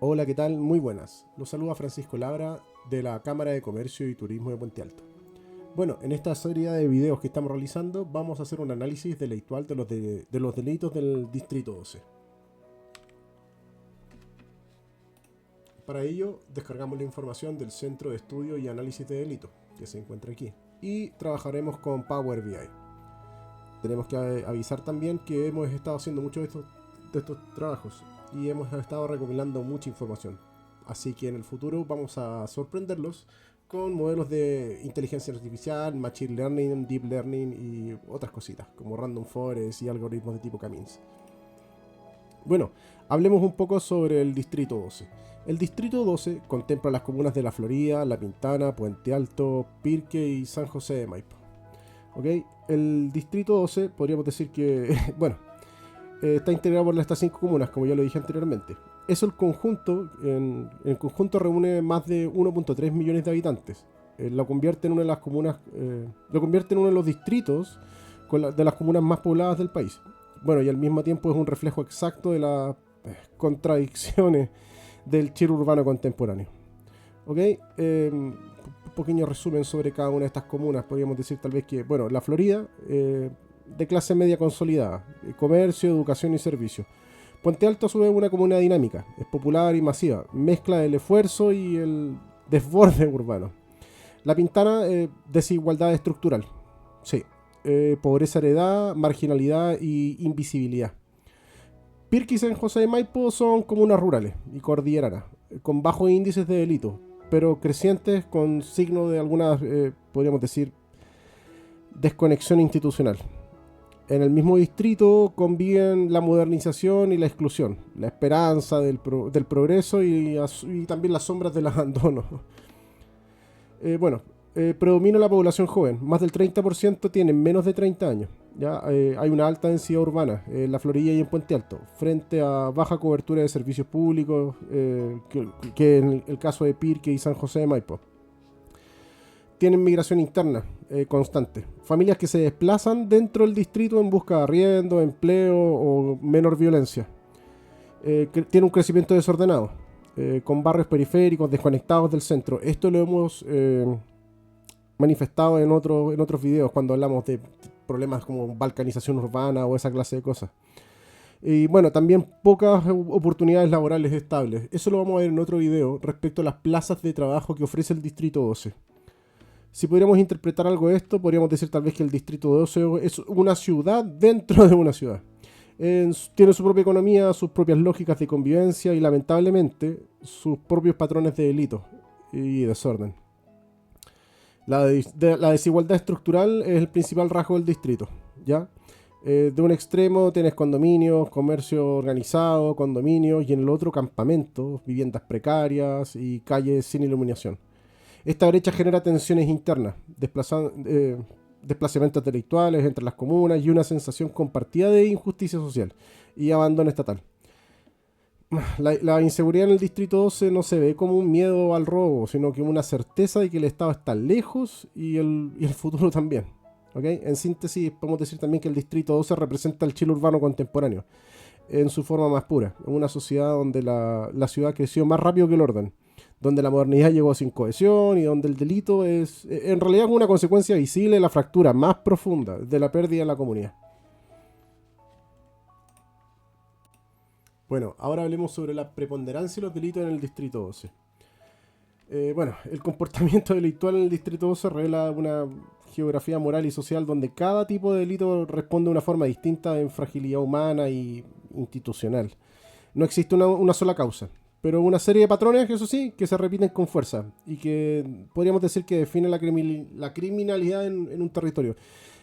Hola, ¿qué tal? Muy buenas. Los saluda Francisco Labra de la Cámara de Comercio y Turismo de Puente Alto. Bueno, en esta serie de videos que estamos realizando vamos a hacer un análisis delictual de los delitos del Distrito 12. Para ello, descargamos la información del Centro de Estudio y Análisis de Delitos, que se encuentra aquí, y trabajaremos con Power BI. Tenemos que avisar también que hemos estado haciendo muchos de estos trabajos y hemos estado recopilando mucha información. Así que en el futuro vamos a sorprenderlos con modelos de inteligencia artificial, machine learning, deep learning y otras cositas, como random forest y algoritmos de tipo K-means. Bueno, hablemos un poco sobre el Distrito 12. El Distrito 12 contempla las comunas de La Florida, La Pintana, Puente Alto, Pirque y San José de Maipo. ¿Ok? El Distrito 12 podríamos decir que, bueno, está integrado por estas 5 comunas, como ya lo dije anteriormente. Eso en conjunto reúne más de 1.3 millones de habitantes. Lo convierte en una de las comunas, lo convierte en uno de los distritos de las comunas más pobladas del país. Bueno, y al mismo tiempo es un reflejo exacto de las contradicciones del Chile urbano contemporáneo. ¿Ok? Un pequeño resumen sobre cada una de estas comunas. Podríamos decir tal vez que, bueno, La Florida, de clase media consolidada, comercio, educación y servicios. Puente Alto a su vez es una comuna dinámica, es popular y masiva, mezcla el esfuerzo y el desborde urbano. La Pintana, desigualdad estructural, sí, pobreza heredada, marginalidad y invisibilidad. Pirque y San José de Maipo son comunas rurales y cordilleranas, con bajos índices de delito, pero crecientes con signo de alguna, podríamos decir, desconexión institucional. En el mismo distrito conviven la modernización y la exclusión, la esperanza del progreso y también las sombras del abandono. Predomina la población joven, más del 30% tienen menos de 30 años. ¿Ya? Hay una alta densidad urbana en La Florida y en Puente Alto, frente a baja cobertura de servicios públicos, que en el caso de Pirque y San José de Maipo. Tienen migración interna constante. Familias que se desplazan dentro del distrito en busca de arriendo, empleo o menor violencia. Tiene un crecimiento desordenado, con barrios periféricos desconectados del centro. Esto lo hemos manifestado en otros videos cuando hablamos de problemas como balcanización urbana o esa clase de cosas. Y bueno, también pocas oportunidades laborales estables. Eso lo vamos a ver en otro video respecto a las plazas de trabajo que ofrece el Distrito 12. Si pudiéramos interpretar algo de esto, podríamos decir tal vez que el Distrito 12 es una ciudad dentro de una ciudad. Tiene su propia economía, sus propias lógicas de convivencia y lamentablemente sus propios patrones de delito y desorden. La desigualdad estructural es el principal rasgo del distrito, ¿ya? De un extremo tienes condominios, comercio organizado, condominios, y en el otro campamentos, viviendas precarias y calles sin iluminación. Esta brecha genera tensiones internas, desplazamientos intelectuales entre las comunas y una sensación compartida de injusticia social y abandono estatal. La inseguridad en el Distrito 12 no se ve como un miedo al robo, sino como una certeza de que el Estado está lejos y el futuro también. ¿Okay? En síntesis, podemos decir también que el Distrito 12 representa el Chile urbano contemporáneo, en su forma más pura, en una sociedad donde la ciudad creció más rápido que el orden, donde la modernidad llegó sin cohesión y donde el delito es en realidad una consecuencia visible de la fractura más profunda de la pérdida de la comunidad. Bueno, ahora hablemos sobre la preponderancia y los delitos en el Distrito 12. El comportamiento delictual en el Distrito 12 revela una geografía moral y social donde cada tipo de delito responde de una forma distinta en fragilidad humana y institucional. No existe una sola causa, pero una serie de patrones, eso sí, que se repiten con fuerza y que podríamos decir que define la criminalidad en un territorio.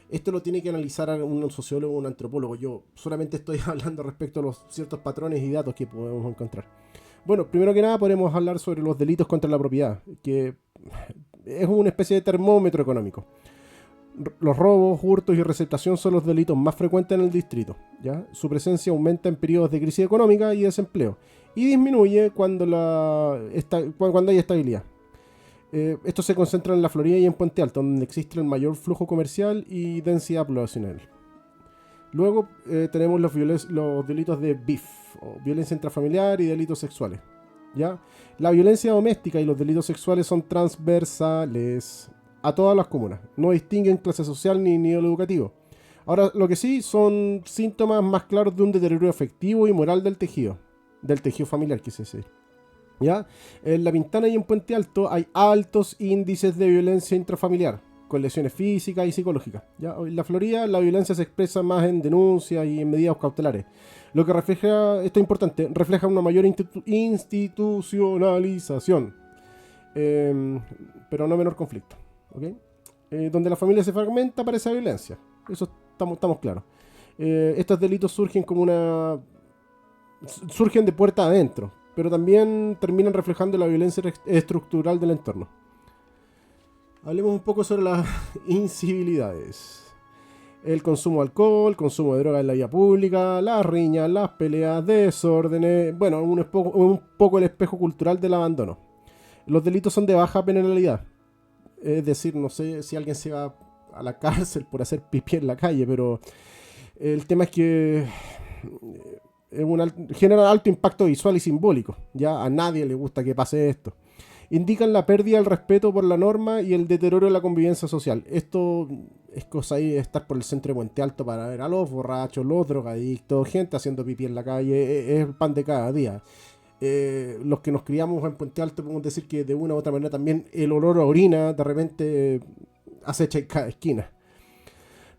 Esto lo tiene que analizar un sociólogo o un antropólogo. Yo solamente estoy hablando respecto a los ciertos patrones y datos que podemos encontrar. Bueno, primero que nada podemos hablar sobre los delitos contra la propiedad, que es una especie de termómetro económico. Los robos, hurtos y receptación son los delitos más frecuentes en el distrito, ¿ya? Su presencia aumenta en periodos de crisis económica y desempleo y disminuye cuando hay estabilidad. Esto se concentra en La Florida y en Puente Alto, donde existe el mayor flujo comercial y densidad poblacional. Luego tenemos los delitos de BIF, o violencia intrafamiliar y delitos sexuales. ¿ya? La violencia doméstica y los delitos sexuales son transversales a todas las comunas. No distinguen clase social ni nivel educativo. Ahora, lo que sí son síntomas más claros de un deterioro afectivo y moral del tejido familiar, quise decir. ¿Ya? En La Pintana y en Puente Alto hay altos índices de violencia intrafamiliar, con lesiones físicas y psicológicas. ¿Ya? En la Florida la violencia se expresa más en denuncias y en medidas cautelares. Lo que refleja, esto es importante, refleja una mayor institucionalización, pero no menor conflicto. ¿Okay? Donde la familia se fragmenta aparece violencia. Eso estamos claros. Estos delitos surgen de puerta adentro, pero también terminan reflejando la violencia estructural del entorno. Hablemos un poco sobre las incivilidades. El consumo de alcohol, consumo de drogas en la vía pública, las riñas, las peleas, desórdenes, bueno, un poco el espejo cultural del abandono. Los delitos son de baja penalidad. Es decir, no sé si alguien se va a la cárcel por hacer pipí en la calle, pero el tema es que genera alto impacto visual y simbólico. Ya a nadie le gusta que pase esto. Indican la pérdida del respeto por la norma y el deterioro de la convivencia social. Esto es cosa ahí de estar por el centro de Puente Alto para ver a los borrachos, los drogadictos, gente haciendo pipí en la calle. Es el pan de cada día. Los que nos criamos en Puente Alto podemos decir que de una u otra manera también el olor a orina de repente acecha en cada esquina.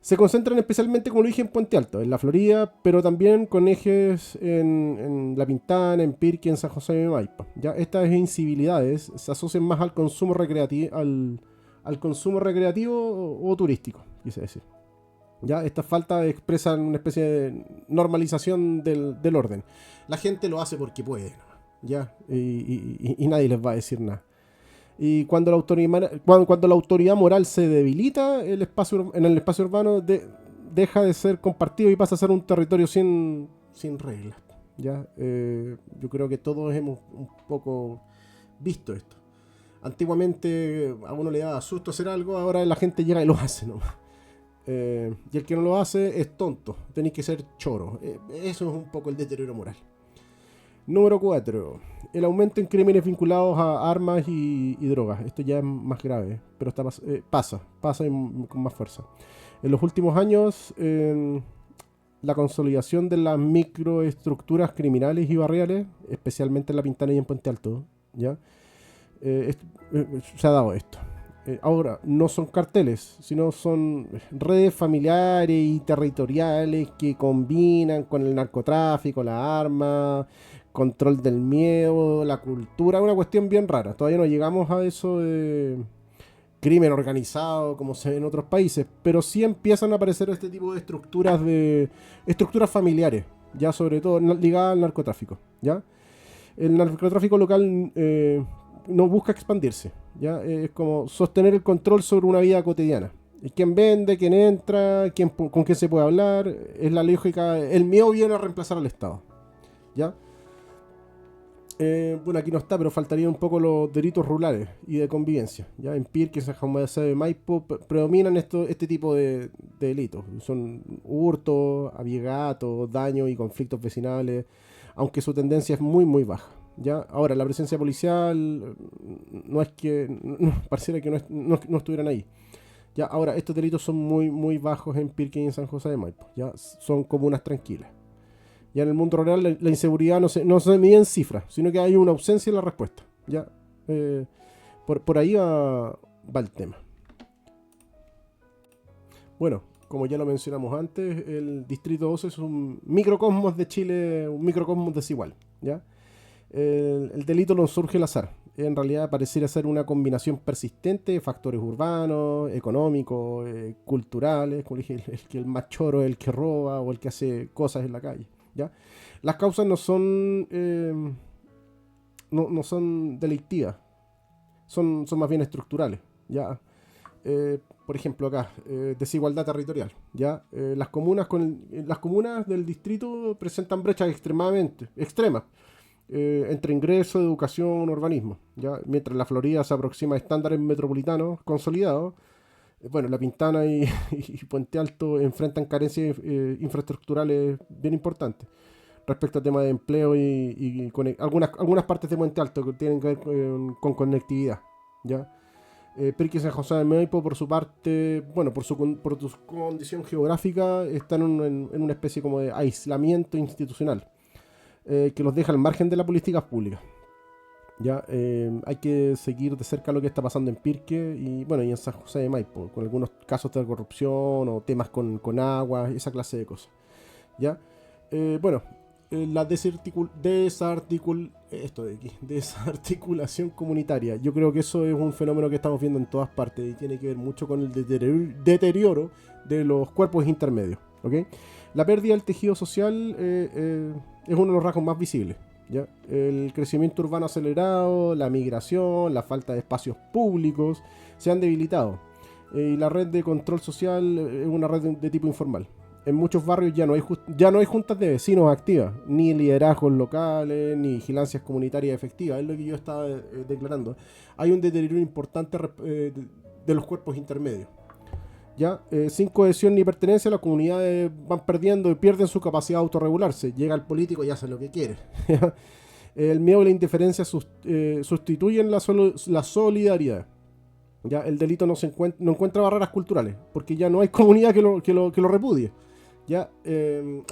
Se concentran especialmente, como lo dije, en Puente Alto, en la Florida, pero también con ejes en La Pintana, en Pirqui, en San José de Maipo. ¿Ya? Estas incivilidades se asocian más al consumo recreativo, al consumo recreativo o turístico, quise decir. ¿Ya? Estas faltas expresan una especie de normalización del orden. La gente lo hace porque puede, ¿ya? Y nadie les va a decir nada. Y cuando la autoridad moral se debilita, en el espacio urbano deja de ser compartido y pasa a ser un territorio sin reglas. ¿Ya? Yo creo que todos hemos un poco visto esto. Antiguamente a uno le daba susto hacer algo, ahora la gente llega y lo hace nomás. Y el que no lo hace es tonto, tenéis que ser choro. Eso es un poco el deterioro moral. Número 4. El aumento en crímenes vinculados a armas y drogas. Esto ya es más grave, pero pasa con más fuerza. En los últimos años, la consolidación de las microestructuras criminales y barriales, especialmente en La Pintana y en Puente Alto, ¿ya? Se ha dado esto. Ahora, no son carteles, sino son redes familiares y territoriales que combinan con el narcotráfico, las armas, control del miedo, la cultura, una cuestión bien rara. Todavía no llegamos a eso de crimen organizado como se ve en otros países, pero sí empiezan a aparecer este tipo de estructuras familiares, ya sobre todo ligadas al narcotráfico, ¿ya? El narcotráfico local no busca expandirse, ¿ya? Es como sostener el control sobre una vida cotidiana. ¿Quién vende? ¿Quién entra? ¿Con quién se puede hablar? Es la lógica. El miedo viene a reemplazar al Estado, ¿ya? Bueno, aquí no está, pero faltaría un poco los delitos rurales y de convivencia. ¿Ya? En Pirque, San José de Maipo predominan este tipo de delitos. Son hurtos, abigatos, daños y conflictos vecinales, aunque su tendencia es muy, muy baja. ¿Ya? Ahora, la presencia policial no es que... pareciera que no estuvieran ahí. ¿Ya? Ahora, estos delitos son muy, muy bajos en Pirque y en San José de Maipo. ¿Ya? Son comunas tranquilas. Ya en el mundo rural la inseguridad no se mide en cifras, sino que hay una ausencia en la respuesta. ¿Ya? Por ahí va el tema. Bueno, como ya lo mencionamos antes, el Distrito 12 es un microcosmos de Chile, un microcosmos desigual. ¿Ya? El delito no surge al azar. En realidad pareciera ser una combinación persistente de factores urbanos, económicos, culturales, como dije, el más choro es el que roba o el que hace cosas en la calle. ¿Ya? Las causas no son delictivas, son más bien estructurales. ¿Ya? Por ejemplo acá, desigualdad territorial. ¿Ya? Las comunas del distrito presentan brechas extremas entre ingreso, educación, urbanismo. ¿Ya? Mientras la Florida se aproxima a estándares metropolitanos consolidados, bueno, La Pintana y Puente Alto enfrentan carencias infraestructurales bien importantes. respecto al tema de empleo y algunas partes de Puente Alto que tienen que ver con conectividad, ¿ya? Pirque San José de Maipo, por su parte, bueno, por su condición geográfica, están en una especie como de aislamiento institucional, que los deja al margen de las políticas públicas. Ya, hay que seguir de cerca lo que está pasando en Pirque y bueno, y en San José de Maipo, con algunos casos de corrupción o temas con agua, esa clase de cosas. ¿Ya? Bueno, la desarticulación comunitaria. Yo creo que eso es un fenómeno que estamos viendo en todas partes y tiene que ver mucho con el deterioro de los cuerpos intermedios. ¿Okay? La pérdida del tejido social es uno de los rasgos más visibles. ¿Ya? El crecimiento urbano acelerado, la migración, la falta de espacios públicos se han debilitado. Y la red de control social es una red de tipo informal. En muchos barrios ya no hay juntas de vecinos activas, ni liderazgos locales, ni vigilancias comunitarias efectivas. Es lo que yo estaba declarando. Hay un deterioro importante de los cuerpos intermedios. ¿Ya? Sin cohesión ni pertenencia, las comunidades van perdiendo y pierden su capacidad de autorregularse. Llega el político y hace lo que quiere. El miedo y la indiferencia sustituyen la solidaridad. ¿Ya? El delito no encuentra barreras culturales, porque ya no hay comunidad que lo repudie. ¿Ya?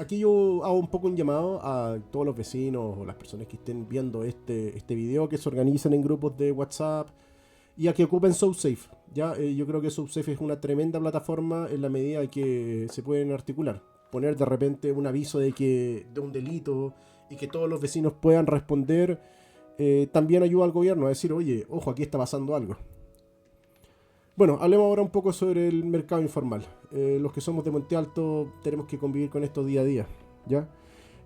Aquí yo hago un poco un llamado a todos los vecinos o las personas que estén viendo este video, que se organicen en grupos de WhatsApp y a que ocupen SoSafe. ¿Ya? Yo creo que SoSafe es una tremenda plataforma en la medida en que se pueden articular. Poner de repente un aviso de un delito y que todos los vecinos puedan responder. También ayuda al gobierno a decir, oye, ojo, aquí está pasando algo. Bueno, hablemos ahora un poco sobre el mercado informal. Los que somos de Monte Alto tenemos que convivir con esto día a día, ¿ya?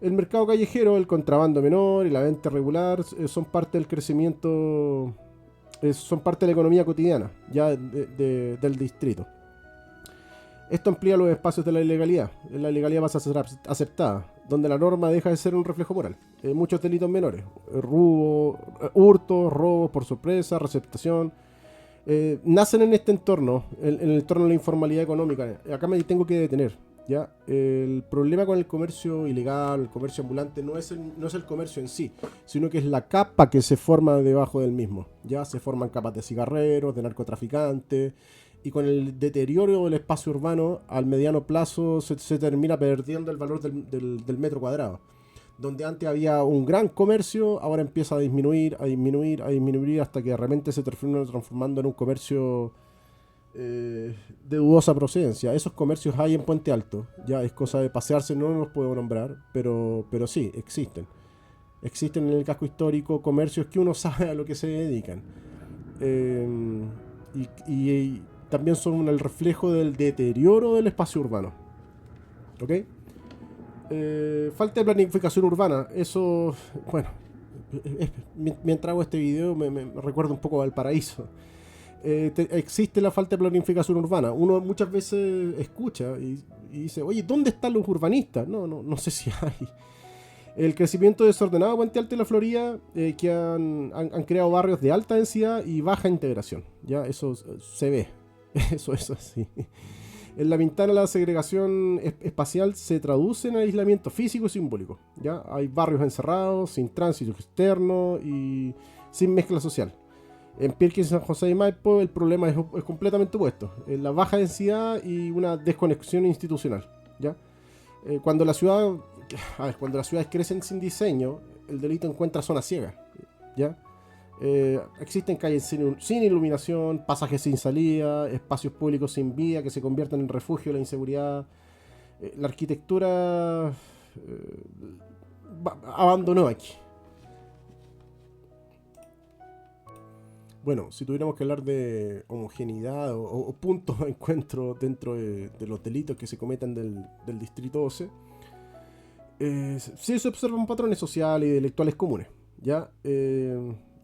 El mercado callejero, el contrabando menor y la venta regular son parte del crecimiento, son parte de la economía cotidiana, ya del distrito. Esto amplía los espacios de la ilegalidad. La ilegalidad pasa a ser aceptada, donde la norma deja de ser un reflejo moral. Muchos delitos menores, hurtos, robos por sorpresa, receptación, nacen en este entorno, en el entorno de la informalidad económica. Acá me tengo que detener, ¿ya? El problema con el comercio ilegal, el comercio ambulante, no es el comercio en sí, sino que es la capa que se forma debajo del mismo. Ya se forman capas de cigarreros, de narcotraficantes, y con el deterioro del espacio urbano, al mediano plazo se termina perdiendo el valor del metro cuadrado. Donde antes había un gran comercio, ahora empieza a disminuir hasta que de repente se termina transformando en un comercio de dudosa procedencia. Esos comercios hay en Puente Alto, ya es cosa de pasearse, no los puedo nombrar, pero sí, existen. Existen en el casco histórico comercios que uno sabe a lo que se dedican. Y también son el reflejo del deterioro del espacio urbano. ¿Ok? Falta de planificación urbana. Eso, bueno, mientras hago este video me recuerda un poco a Valparaíso. Existe la falta de planificación urbana. Uno muchas veces escucha y dice, oye, ¿dónde están los urbanistas? No sé si hay. El crecimiento desordenado de Puente Alto y la Florida, que han creado barrios de alta densidad y baja integración. Ya, eso se ve. Eso es así. En la ventana la segregación espacial se traduce en aislamiento físico y simbólico. ¿Ya? Hay barrios encerrados, sin tránsito externo y sin mezcla social. En Pirque y San José de Maipo el problema es completamente opuesto. La baja densidad y una desconexión institucional. ¿Ya? Cuando las ciudades crecen sin diseño, el delito encuentra zonas ciegas. ¿Ya? Existen calles sin iluminación, pasajes sin salida, espacios públicos sin vida que se convierten en refugio de la inseguridad. La arquitectura abandonó aquí. Bueno, si tuviéramos que hablar de homogeneidad o puntos de encuentro dentro de los delitos que se cometen del Distrito 12, sí se observan patrones sociales y intelectuales comunes. ¿Ya?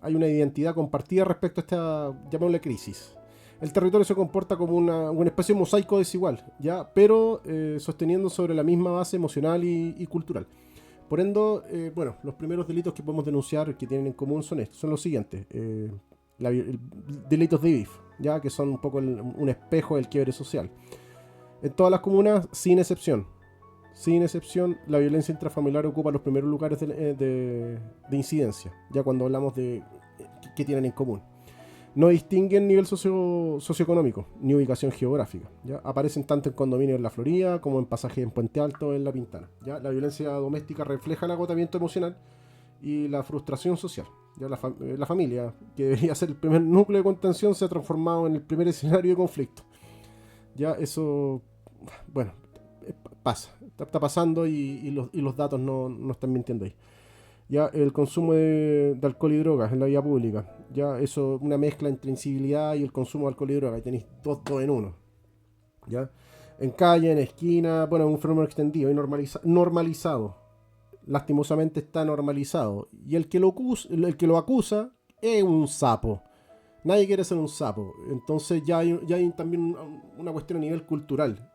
Hay una identidad compartida respecto a esta, llamémosle, crisis. El territorio se comporta como una especie de mosaico desigual, ¿ya? Pero sosteniendo sobre la misma base emocional y cultural. Por ende, bueno, los primeros delitos que podemos denunciar que tienen en común son los siguientes. Delitos de IBIF, ¿ya? Que son un poco un espejo del quiebre social. En todas las comunas, sin excepción, sin excepción, la violencia intrafamiliar ocupa los primeros lugares de incidencia, ya cuando hablamos de qué tienen en común. No distinguen nivel socioeconómico ni ubicación geográfica. ¿Ya? Aparecen tanto en condominios en la Florida como en pasajes en Puente Alto en La Pintana. ¿Ya? La violencia doméstica refleja el agotamiento emocional y la frustración social. ¿Ya? La familia, que debería ser el primer núcleo de contención, se ha transformado en el primer escenario de conflicto. Ya eso, bueno, pasa, está pasando y los datos no están mintiendo ahí. Ya el consumo de alcohol y drogas en la vía pública, ya eso, una mezcla entre incivilidad y el consumo de alcohol y drogas, y tenéis dos en uno. Ya en calle, en esquina, bueno, es un fenómeno extendido y normalizado. Lastimosamente está normalizado. Y el que lo acusa es un sapo. Nadie quiere ser un sapo. Entonces ya hay también una cuestión a nivel cultural.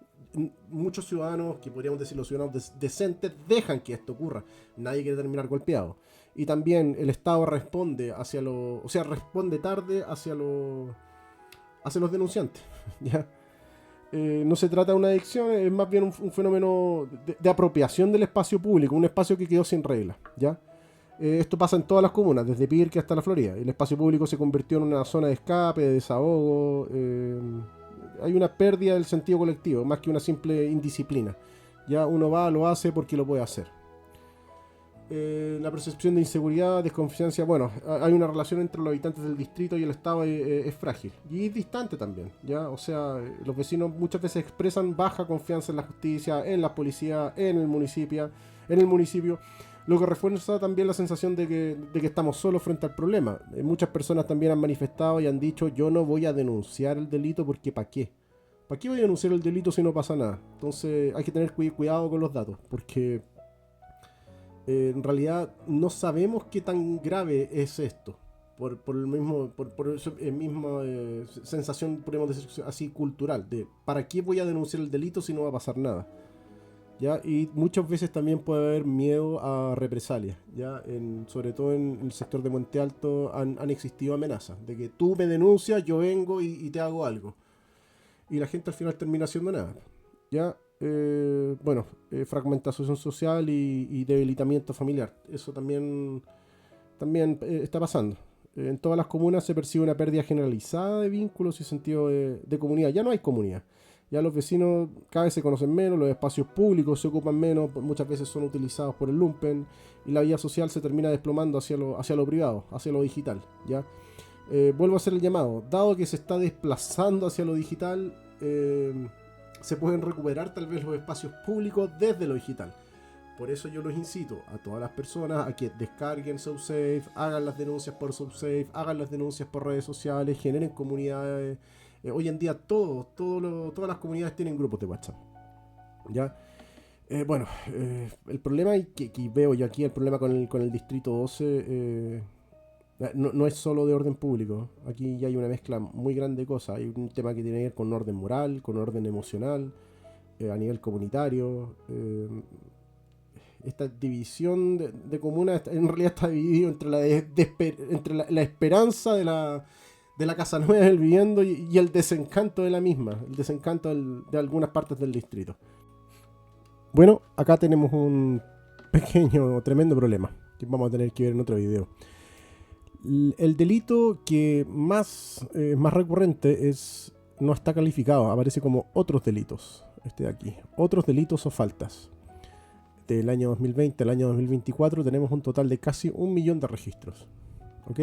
Muchos ciudadanos, que podríamos decir los ciudadanos decentes, dejan que esto ocurra. Nadie quiere terminar golpeado. Y también el Estado responde responde tarde hacia los denunciantes. ¿Ya? No se trata de una adicción, es más bien un fenómeno de apropiación del espacio público, un espacio que quedó sin reglas. ¿Ya? Esto pasa en todas las comunas, desde Pirque hasta la Florida. El espacio público se convirtió en una zona de escape, de desahogo. Hay una pérdida del sentido colectivo, más que una simple indisciplina. Ya uno va, lo hace porque lo puede hacer. La percepción de inseguridad, desconfianza, bueno, hay una relación entre los habitantes del distrito y el Estado es frágil y es distante también, ¿ya? O sea, los vecinos muchas veces expresan baja confianza en la justicia, en la policía, en el municipio, lo que refuerza también la sensación de que estamos solos frente al problema. Muchas personas también han manifestado y han dicho: yo no voy a denunciar el delito porque ¿para qué? ¿Para qué voy a denunciar el delito si no pasa nada? Entonces hay que tener cuidado con los datos, porque en realidad no sabemos qué tan grave es esto. Por el mismo, por esa misma sensación, podemos decir así, cultural, de ¿para qué voy a denunciar el delito si no va a pasar nada? ¿Ya? Y muchas veces también puede haber miedo a represalias, ¿ya? Sobre todo en el sector de Puente Alto han existido amenazas de que tú me denuncias, yo vengo y te hago algo. Y la gente al final termina haciendo nada. ¿Ya? Fragmentación social y debilitamiento familiar. Eso también está pasando. En todas las comunas se percibe una pérdida generalizada de vínculos y sentido de comunidad. Ya no hay comunidad. Ya los vecinos cada vez se conocen menos, los espacios públicos se ocupan menos, muchas veces son utilizados por el lumpen y la vida social se termina desplomando hacia lo privado, hacia lo digital. ¿Ya? Vuelvo a hacer el llamado. Dado que se está desplazando hacia lo digital, se pueden recuperar tal vez los espacios públicos desde lo digital. Por eso yo los incito a todas las personas a que descarguen SoSafe, hagan las denuncias por SoSafe, hagan las denuncias por redes sociales, generen comunidades. Hoy en día todas las comunidades tienen grupos de WhatsApp. ¿Ya? El problema que veo yo aquí, el problema con el Distrito 12, no es solo de orden público. Aquí ya hay una mezcla muy grande de cosas. Hay un tema que tiene que ver con orden moral, con orden emocional, a nivel comunitario. Esta división de comunas en realidad está dividido entre la esperanza de la casa nueva del viviendo y el desencanto de la misma, el desencanto de algunas partes del distrito. Bueno, acá tenemos un pequeño, tremendo problema que vamos a tener que ver en otro video. El delito que más recurrente no está calificado, aparece como otros delitos. Este de aquí, otros delitos o faltas. Del año 2020 al año 2024 tenemos un total de casi 1 millón de registros. ¿Ok?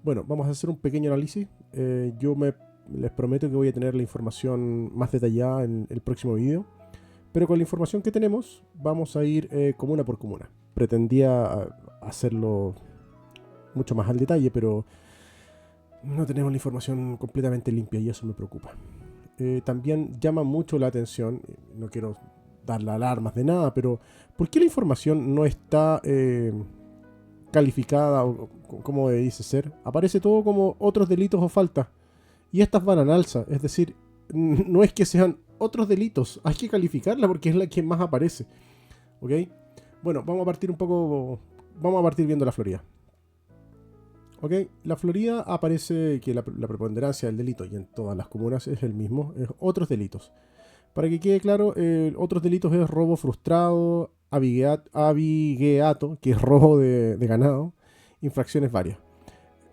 Bueno, vamos a hacer un pequeño análisis. Les prometo que voy a tener la información más detallada en el próximo video. Pero con la información que tenemos, vamos a ir comuna por comuna. Pretendía hacerlo mucho más al detalle, pero no tenemos la información completamente limpia y eso me preocupa. También llama mucho la atención, no quiero darle alarmas de nada, pero ¿por qué la información no está calificada o como dice ser? Aparece todo como otros delitos o faltas y estas van al alza, es decir, no es que sean otros delitos, hay que calificarla porque es la que más aparece. ¿Ok? Bueno, vamos a partir viendo la Florida. ¿Ok? La Florida aparece que la preponderancia del delito, y en todas las comunas es el mismo, es otros delitos. Para que quede claro, otros delitos es robo frustrado, avigueato, que es robo de ganado, infracciones varias.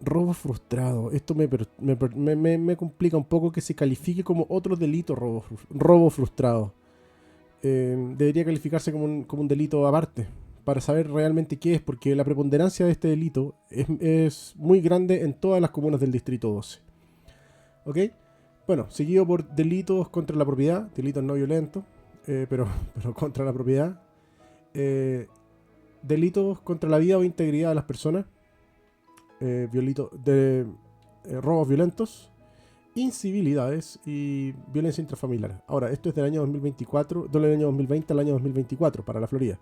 Robo frustrado, esto me complica un poco que se califique como otro delito robo frustrado. Debería calificarse como un delito aparte, para saber realmente qué es, porque la preponderancia de este delito es muy grande en todas las comunas del Distrito 12. ¿Ok? Bueno, seguido por delitos contra la propiedad, delitos no violentos, pero contra la propiedad. Delitos contra la vida o integridad de las personas. Robos violentos, incivilidades y violencia intrafamiliar. Ahora, esto es del año 2024, del año 2020 al año 2024 para la Florida.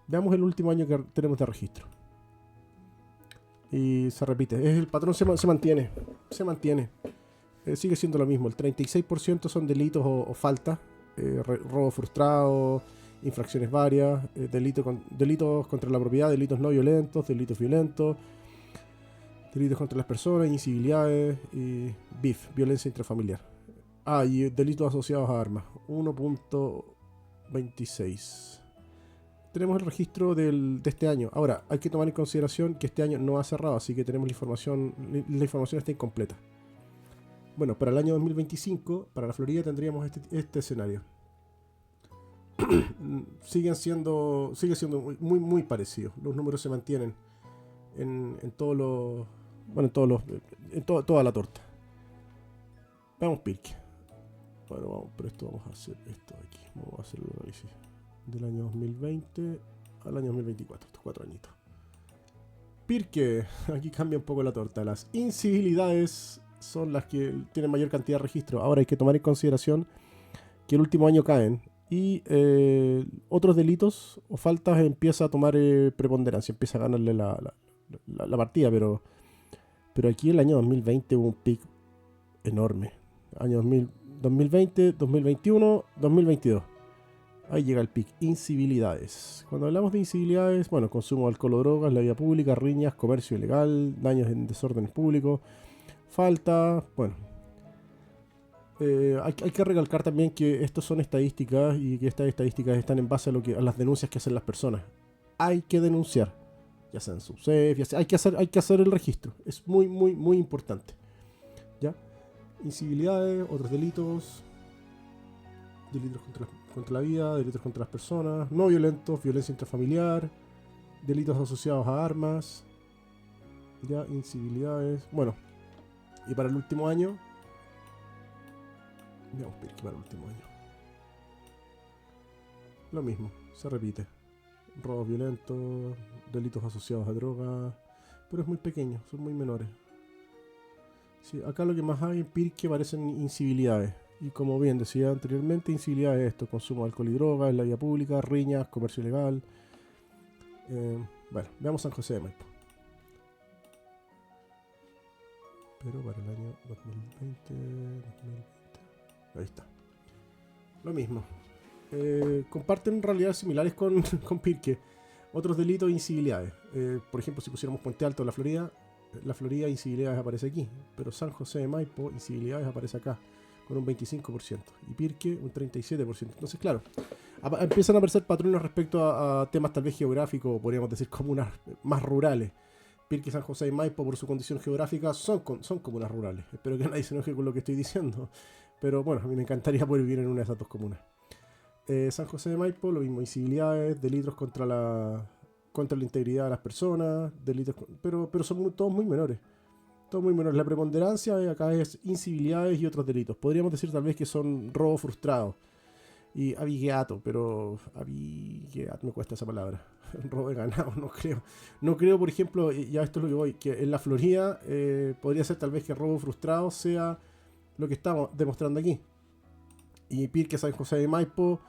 Veamos el último año que tenemos de registro. Y se repite, el patrón se mantiene. Sigue siendo lo mismo, el 36% son delitos o faltas, robo frustrado, infracciones varias, delitos contra la propiedad, delitos no violentos, delitos violentos, delitos contra las personas, incivilidades y BIF, violencia intrafamiliar. Y delitos asociados a armas, 1.26. Tenemos el registro de este año. Ahora, hay que tomar en consideración que este año no ha cerrado, así que tenemos la información está incompleta. Bueno, para el año 2025, para la Florida tendríamos este escenario. Sigue siendo muy, muy parecido. Los números se mantienen en toda la torta. Vamos Pirque. Bueno, vamos a hacer esto aquí. Vamos a hacer el análisis del año 2020 al año 2024, estos 4 añitos. Pirque, aquí cambia un poco la torta. Las incivilidades son las que tienen mayor cantidad de registro. Ahora hay que tomar en consideración que el último año caen y otros delitos o faltas empieza a tomar preponderancia, empieza a ganarle la partida, pero aquí en el año 2020 hubo un pic enorme. Año 2020, 2021, 2022. Ahí llega el pic. Incivilidades. Cuando hablamos de incivilidades, bueno, consumo de alcohol o drogas, la vía pública, riñas, comercio ilegal, daños en desórdenes públicos, falta, bueno. Hay que recalcar también que estos son estadísticas y que estas estadísticas están en base a las denuncias que hacen las personas. Hay que denunciar, ya sea en SUSEF, hay que hacer el registro. Es muy, muy, muy importante. ¿Ya? Incivilidades, otros delitos contra la vida, delitos contra las personas, no violentos, violencia intrafamiliar, delitos asociados a armas, ya, incivilidades. Bueno, y para el último año, veamos que para el último año, lo mismo, se repite. Robos violentos, delitos asociados a drogas, pero es muy pequeño, son muy menores. Sí, acá lo que más hay en Pirque parecen incivilidades. Y como bien decía anteriormente, incivilidades es esto: consumo de alcohol y drogas en la vía pública, riñas, comercio ilegal. Bueno, veamos San José de Maipo. Pero para el año 2020. Ahí está. Lo mismo. Comparten realidades similares con Pirque. Otros delitos e incivilidades. Por ejemplo, si pusiéramos Puente Alto, la Florida, incivilidades aparece aquí. Pero San José de Maipo, incivilidades aparece acá, con un 25%. Y Pirque, un 37%. Entonces, claro, empiezan a aparecer patrones respecto a temas tal vez geográficos, o podríamos decir comunas más rurales. Pirque, San José y Maipo, por su condición geográfica, son comunas rurales. Espero que nadie se enoje con lo que estoy diciendo. Pero bueno, a mí me encantaría poder vivir en una de esas dos comunas. San José de Maipo, lo mismo, incivilidades, delitos contra la integridad de las personas, delitos, pero son todos muy menores. Todos muy menores. La preponderancia acá es incivilidades y otros delitos. Podríamos decir tal vez que son robo frustrado y avigueato, pero avigueato me cuesta esa palabra. Robo de ganado, no creo. No creo, por ejemplo, ya esto es lo que voy, que en la Florida podría ser tal vez que robo frustrado sea lo que estamos demostrando aquí. Y Pirque, San José de Maipo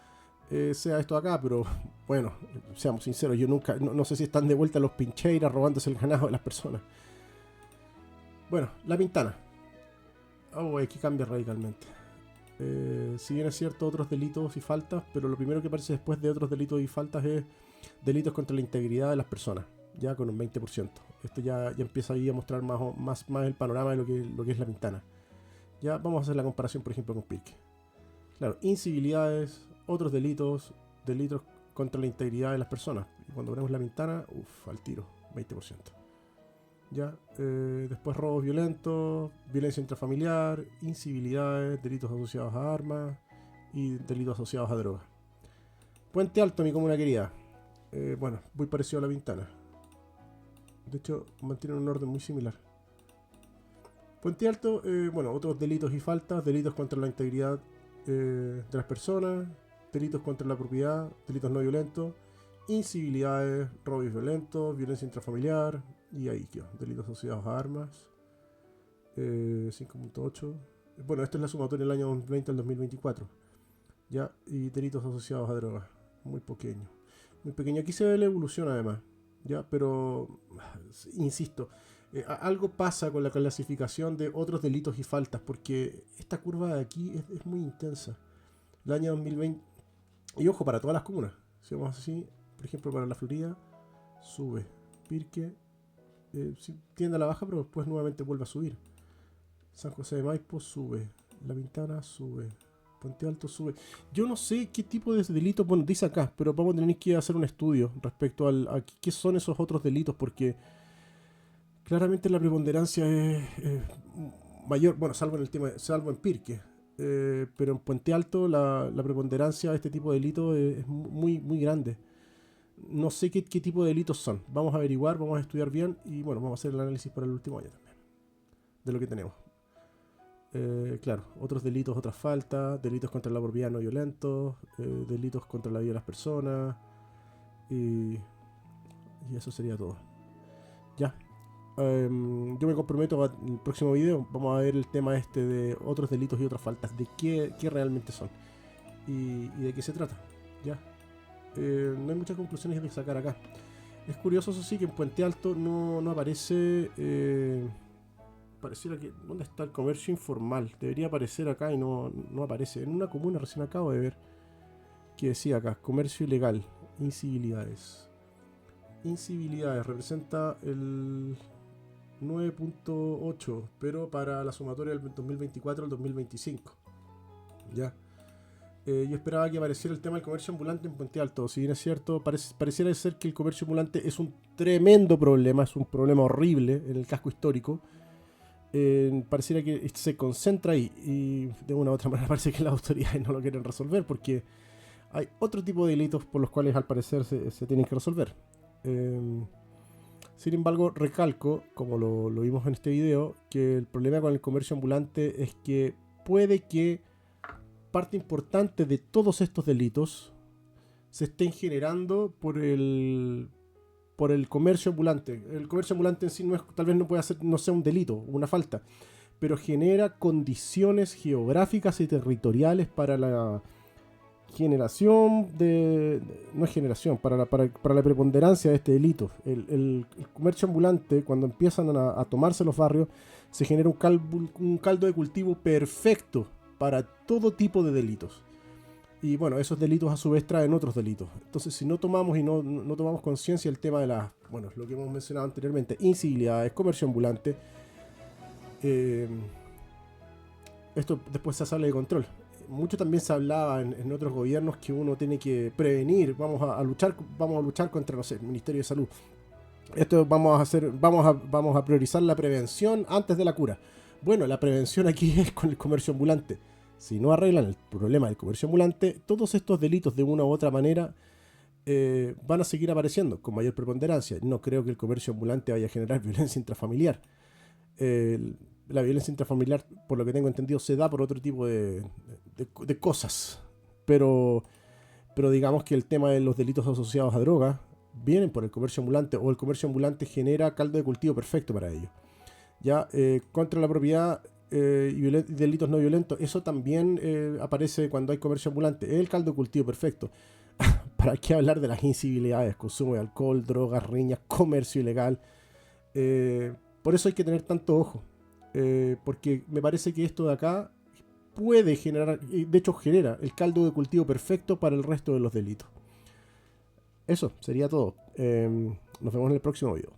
sea esto acá, pero bueno, seamos sinceros, yo nunca, no sé si están de vuelta los pincheiras robándose el ganado de las personas. Bueno, La Pintana. Aquí cambia radicalmente. Si bien es cierto, otros delitos y faltas, pero lo primero que aparece después de otros delitos y faltas es delitos contra la integridad de las personas, ya con un 20%. Esto ya empieza ahí a mostrar más el panorama de lo que es La Pintana. Ya vamos a hacer la comparación, por ejemplo, con Pirque. Claro, incivilidades, otros delitos, delitos contra la integridad de las personas. Y cuando ponemos la ventana, al tiro, 20%. Ya, después robos violentos, violencia intrafamiliar, incivilidades, delitos asociados a armas y delitos asociados a drogas. Puente Alto, mi comuna querida. Bueno, muy parecido a la ventana. De hecho, mantienen un orden muy similar. Puente Alto, bueno, otros delitos y faltas, delitos contra la integridad de las personas, delitos contra la propiedad, delitos no violentos, incivilidades, robos violentos, violencia intrafamiliar, y ahí quedó, delitos asociados a armas, 5.8. Bueno, esta es la sumatoria del año 2020 al 2024. Ya, y delitos asociados a drogas, muy pequeño. Muy pequeño. Aquí se ve la evolución además, ya, pero insisto, algo pasa con la clasificación de otros delitos y faltas, porque esta curva de aquí es muy intensa. El año 2020, y ojo, para todas las comunas, si vamos así, por ejemplo, para la Florida, sube. Pirque, tiende a la baja, pero después nuevamente vuelve a subir. San José de Maipo sube. La Pintana sube. Puente Alto sube. Yo no sé qué tipo de delitos, bueno, dice acá, pero vamos a tener que hacer un estudio respecto a qué son esos otros delitos, porque claramente la preponderancia es mayor, bueno, salvo en el tema, salvo en Pirque, pero en Puente Alto la preponderancia de este tipo de delitos es muy, muy grande. No sé qué tipo de delitos son. Vamos a averiguar, vamos a estudiar bien y bueno, vamos a hacer el análisis para el último año también, de lo que tenemos. Claro, otros delitos, otras faltas, delitos contra la propiedad no violentos, delitos contra la vida de las personas y eso sería todo. Ya. Yo me comprometo en el próximo video, vamos a ver el tema este de otros delitos y otras faltas, de qué realmente son y de qué se trata. Ya. No hay muchas conclusiones que sacar acá. Es curioso, eso sí, que en Puente Alto no aparece. Pareciera que. ¿Dónde está el comercio informal? Debería aparecer acá y no aparece. En una comuna recién acabo de ver que decía acá: comercio ilegal, incivilidades. Incivilidades representa el 9.8, pero para la sumatoria del 2024 al 2025. Ya. Yo esperaba que apareciera el tema del comercio ambulante en Puente Alto. Si bien es cierto, pareciera ser que el comercio ambulante es un tremendo problema, es un problema horrible en el casco histórico. Pareciera que se concentra ahí y de una u otra manera parece que las autoridades no lo quieren resolver porque hay otro tipo de delitos por los cuales al parecer se tienen que resolver. Sin embargo, recalco, como lo vimos en este video, que el problema con el comercio ambulante es que puede que parte importante de todos estos delitos se estén generando por el comercio ambulante. El comercio ambulante en sí tal vez no sea un delito, una falta, pero genera condiciones geográficas y territoriales para la generación para la preponderancia de este delito. El comercio ambulante, cuando empiezan a tomarse los barrios, se genera un caldo de cultivo perfecto para todo tipo de delitos. Y bueno, esos delitos a su vez traen otros delitos. Entonces, si no tomamos no tomamos conciencia del tema de lo que hemos mencionado anteriormente, incivilidades, comercio ambulante, esto después se sale de control. Mucho también se hablaba en otros gobiernos que uno tiene que prevenir, vamos a luchar contra, no sé, el Ministerio de Salud. Esto vamos a priorizar la prevención antes de la cura. Bueno, la prevención aquí es con el comercio ambulante. Si no arreglan el problema del comercio ambulante, todos estos delitos de una u otra manera van a seguir apareciendo con mayor preponderancia. No creo que el comercio ambulante vaya a generar violencia intrafamiliar. La violencia intrafamiliar, por lo que tengo entendido, se da por otro tipo de cosas. Pero digamos que el tema de los delitos asociados a drogas vienen por el comercio ambulante, o el comercio ambulante genera caldo de cultivo perfecto para ello. Ya, contra la propiedad y delitos no violentos, eso también aparece cuando hay comercio ambulante. Es el caldo de cultivo perfecto. ¿Para qué hablar de las incivilidades? Consumo de alcohol, drogas, riñas, comercio ilegal. Por eso hay que tener tanto ojo. Porque me parece que esto de acá puede generar, de hecho genera, el caldo de cultivo perfecto para el resto de los delitos. Eso sería todo. Nos vemos en el próximo video.